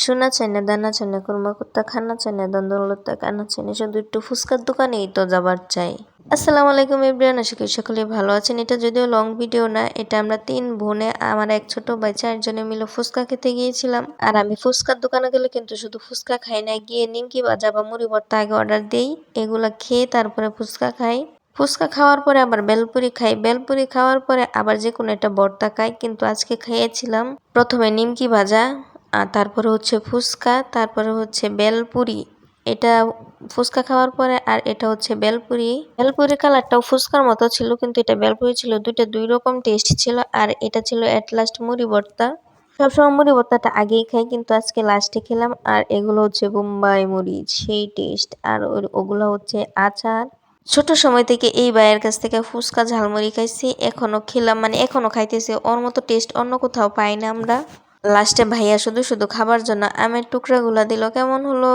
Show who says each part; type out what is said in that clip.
Speaker 1: সোনা চাই না দানা চাই না কুরমা কুত্তা খানা চাই না দ্বন্দ্ব লত্তা কানা চাই না শুধু একটু ফুচকার দোকানেই তো যাবার চাই। আসসালামু আলাইকুম এভরিওয়ান, আশা করি সকলে ভালো আছেন। এটা যদিও লং ভিডিও না, এটা আমরা 3 বোনে আমার এক ছোট ভাই 4 জনে মিলে ফুচকা খেতে গিয়েছিলাম। আর আমি ফুচকার দোকানে গেলে কিন্তু শুধু ফুচকা খাই না, গিয়ে নিমকি ভাজা বা মুড়ি ভর্তা আগে অর্ডার দেই। এগুলা খেয়ে তারপরে ফুচকা খাই। ফুচকা খাওয়ার পরে আবার বেলপুরি খাই, বেলপুরি খাওয়ার পরে আবার যে কোনো একটা ভর্তা খাই। কিন্তু আজকে খেয়েছিলাম প্রথমে নিমকি ভাজা, আর তারপরে হচ্ছে ফুচকা, তারপরে হচ্ছে বেলপুরি। এটা ফুচকা খাওয়ার পরে আর এটা হচ্ছে বেলপুরি। বেলপুরি কালারটাও ফুচকার মতো ছিল, কিন্তু এটা বেলপুরি ছিল। দুইটা দুই রকম টেস্ট ছিল। আর এটা ছিল এট লাস্ট মুড়ি ভর্তা। সবসময় মুড়ি ভর্তাটা আগেই খাই, কিন্তু আজকে লাস্টে খেলাম। আর এগুলো হচ্ছে বোম্বাই মরিচ, সেই টেস্ট। আর ওগুলো হচ্ছে আচার। ছোট সময় থেকে এই ভাইয়ের কাছ থেকে ফুচকা ঝালমুড়ি খাইছি, এখনো খেলাম, মানে এখনো খাইতেছি। ওর মতো টেস্ট অন্য কোথাও পাই না আমরা। লাস্টে ভাইয়া শুধু শুধু খাবার জন্য আমের টুকরাগুলা দিল। কেমন হলো?